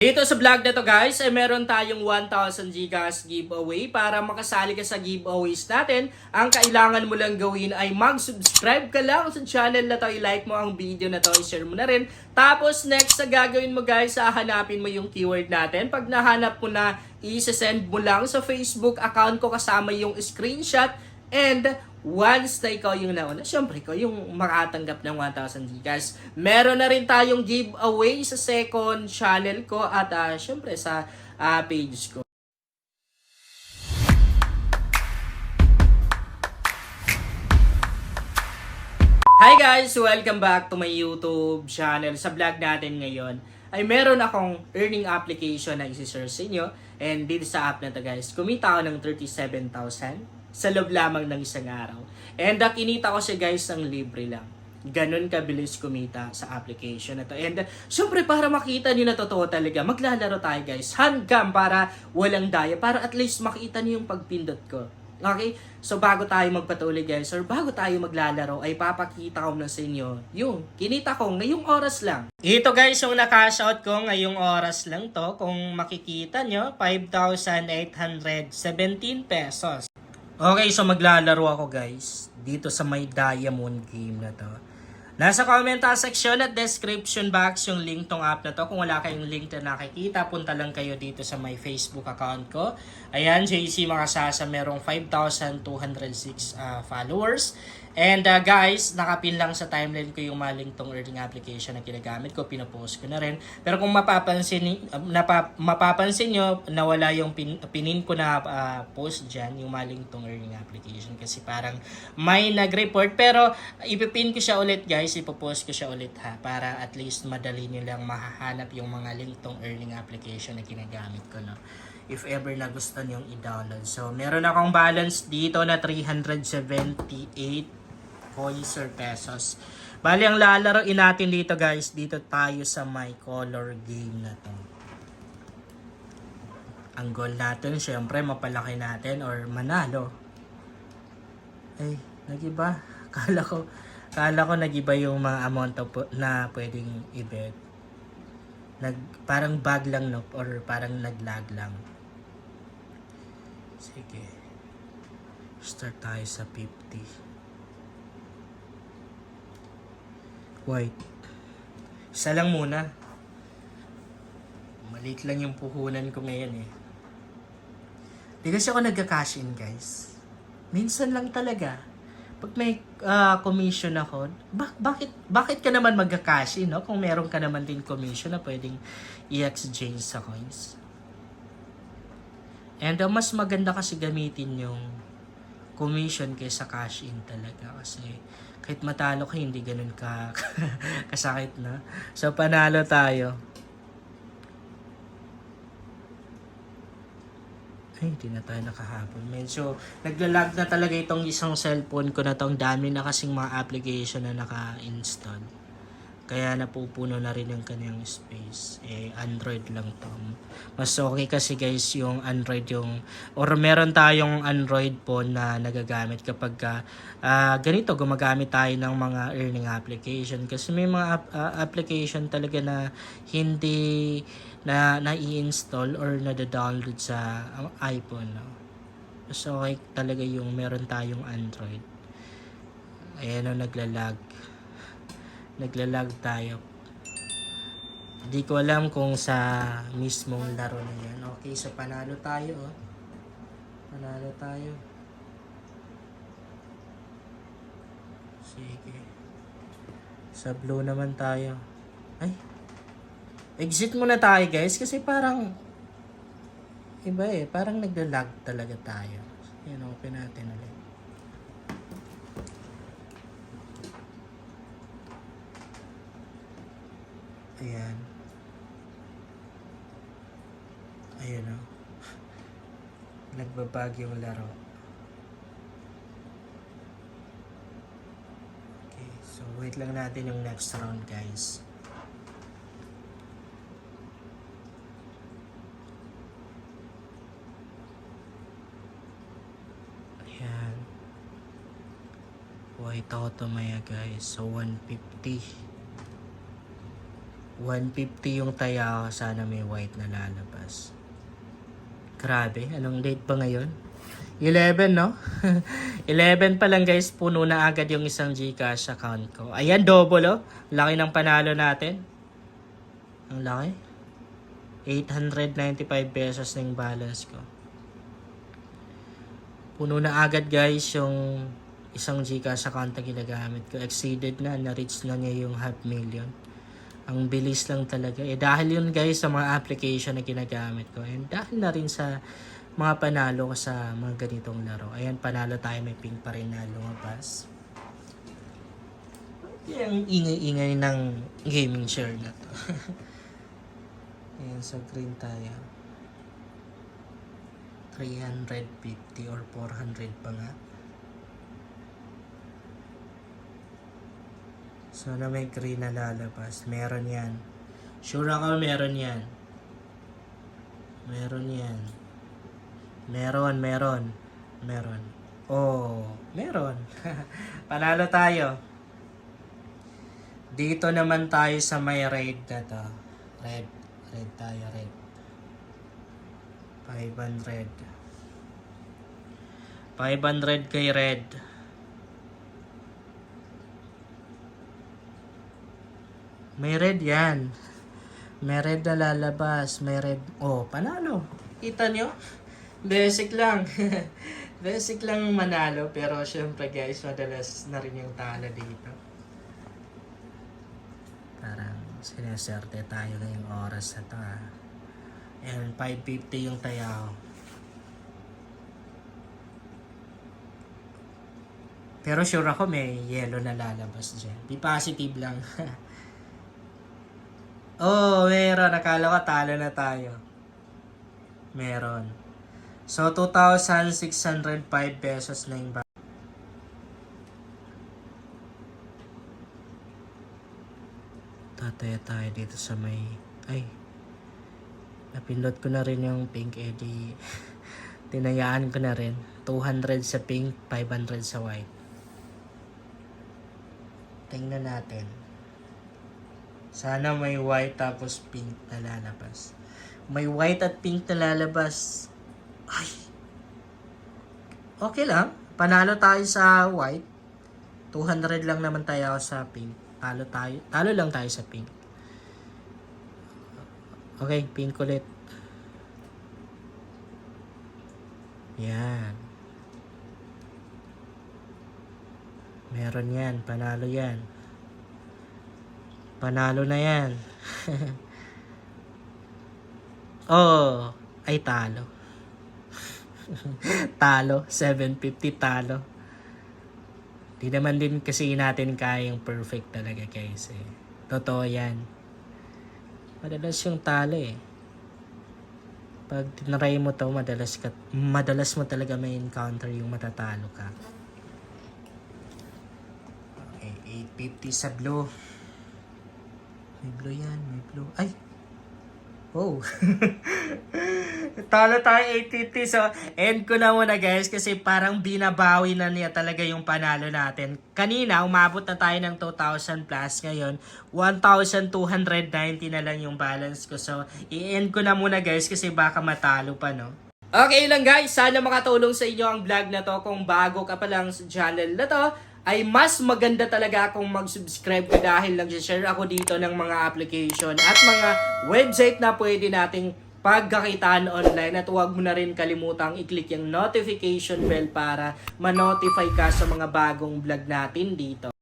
Dito sa vlog na to guys, ay meron tayong 1,000 Gcash giveaway. Para makasali ka sa giveaways natin, ang kailangan mo lang gawin ay mag-subscribe ka lang sa channel na to, i-like mo ang video na to, i-share mo na rin. Tapos next na gagawin mo guys, hahanapin mo yung keyword natin. Pag nahanap mo na, i-send mo lang sa Facebook account ko kasama yung screenshot. And once na ikaw yung nauna, syempre ikaw yung makatanggap ng 1,000 Gcash. Meron na rin tayong giveaway sa second channel ko at syempre sa page ko. Hi guys! Welcome back to my YouTube channel. Sa vlog natin ngayon ay meron akong earning application na isi-share sa inyo. And dito sa app na to guys, kumita ako ng 37,000 sa loob lamang ng isang araw. And kinita ko siya guys ng libre lang. Ganon kabilis kumita sa application na to. And syempre para makita nyo na totoo talaga, maglalaro tayo guys. Handcam para walang daya. Para at least makita nyo yung pagpindot ko. Okay? So bago tayo magpatuloy guys, or bago tayo maglalaro, ay papakita ko na sa inyo yung kinita ko ngayong oras lang. Ito guys, yung na-cash out ko ngayong oras lang to. Kung makikita nyo, 5,817 pesos. Okay, so maglalaro ako guys dito sa may diamond game na to. Nasa comment section at description box yung link tong app na to. Kung wala kayong link na nakikita, punta lang kayo dito sa my Facebook account ko. Ayan, JC Makasasa, merong 5,206 followers. And guys, nakapin lang sa timeline ko yung maling tong earning application na ginagamit ko. Pinopost ko na rin. Pero kung mapapansin nyo, nawala yung pinin ko na post dyan, yung maling tong earning application. Kasi parang may nag-report. Pero ipipin ko siya ulit guys, ipopost ko siya ulit ha. Para at least madali nyo lang mahahanap yung mga link tong earning application na ginagamit ko. No? If ever na gusto nyong i-download. So, meron akong balance dito na 378 coins or pesos. Bali, ang lalaroin natin dito guys, dito tayo sa my color game na to. Ang goal natin, syempre, mapalaki natin or manalo. Ay, nagiba. Kala ko nagiba yung mga amount na pwedeng i-bet. Parang bug lang no, or parang naglag lang. Sige. Start tayo sa 50. White. Isa lang muna. Maliit lang yung puhunan ko ngayon eh. Di kasi ako nagka-cash in guys. Minsan lang talaga. Pag may commission ako, bakit ka naman magka-cash in, no? Kung meron ka naman din commission na pwedeng i-exchange sa coins. And mas maganda kasi gamitin yung commission kaysa cash in talaga. Kasi kahit matalo ka, hindi ganun ka kasakit na. So panalo tayo. Ay, hindi na tayo nakahabol. Medyo naglalag na talaga itong isang cellphone ko na to. Ang dami na kasing mga application na naka-install. Kaya napupuno na rin yung kanyang space. Android lang to. Mas okay kasi guys yung Android yung, or meron tayong Android phone na nagagamit kapag ganito, gumagamit tayo ng mga earning application. Kasi may mga application talaga na hindi na-i-install or na-download sa iPhone. No? So okay talaga yung meron tayong Android. Ayan o, naglalag tayo. Hindi ko alam kung sa mismong laro na yan. Okay, so panalo tayo. Oh. Panalo tayo. Sige. Sa blue naman tayo. Ay. Exit muna tayo guys. Kasi parang iba eh. Parang naglalag talaga tayo. Yan, open natin ulit. Ayan. Ayan o. Nagbabag yung laro. Okay. So, wait lang natin yung next round, guys. Ayan. White auto maya, guys. So, 150. 150 yung taya. Sana may white na lalabas. Grabe, anong date ba ngayon? 11, no? 11 pa lang guys, puno na agad yung isang GCash account ko. Ayan, double, oh. Laki ng panalo natin. Ang laki. 895 pesos na yung balance ko. Puno na agad guys yung isang GCash account na ginagamit ko. Exceeded na, na-reach na niya yung 500,000. Ang bilis lang talaga. Dahil yun guys sa mga application na ginagamit ko. And dahil na rin sa mga panalo ko sa mga ganitong laro. Ayan, panalo tayo. May pink pa rin na lumabas. Yung ingay-ingay ng gaming share na to. Ayan, sa green tayo. 350 or 400 pa nga. Sana may green na lalabas. Meron yan. Sure ako meron yan. Meron yan. Meron. Oh, meron. Panalo tayo. Dito naman tayo sa may red na to. Red tayo, red. 500. 500 kay red. May red yan. May red na lalabas. May red. Oh, panalo. Kita nyo? Basic lang. Basic lang manalo. Pero syempre guys, madalas na rin yung talo dito. Parang sineserte tayo ngayong oras na to. And 550 yung tayaw. Pero sure ako may yellow na lalabas dyan. Be positive lang. Oh, meron. Akala ko talo na tayo. Meron. So, 2,605 pesos na yung tataya tayo dito sa may... Ay. Napindot ko na rin yung pink. Di tinayaan ko na rin. 200 sa pink, 500 sa white. Tingnan natin. Sana may white tapos pink na lalabas. May white at pink na lalabas. Ay. Okay lang. Panalo tayo sa white. 200 lang naman tayo sa pink. Talo lang tayo sa pink. Okay, pink ulit. Yan. Meron yan. Panalo yan. Panalo na yan. Oh, ay talo. Talo, 750 talo. Di naman din kasi natin kayang perfect talaga guys eh. Totoo yan. Madalas yung talo eh. Pag tinry mo to, madalas mo talaga may encounter yung matatalo ka. Okay, 850 sa blue. May blue yan, may blue. Ay! Oh! Talo tayo 850. So, end ko na muna guys kasi parang binabawi na niya talaga yung panalo natin. Kanina, umabot na tayo ng 2,000 plus. Ngayon, 1,290 na lang yung balance ko. So, i-end ko na muna guys kasi baka matalo pa, no? Okay lang guys, sana makatulong sa inyo ang vlog na to. Kung bago ka pa lang sa channel na to, ay mas maganda talaga kung mag-subscribe ka dahil nag-share ako dito ng mga application at mga website na pwede nating pagkakitaan online. At huwag mo na rin kalimutang i-click yung notification bell para ma-notify ka sa mga bagong vlog natin dito.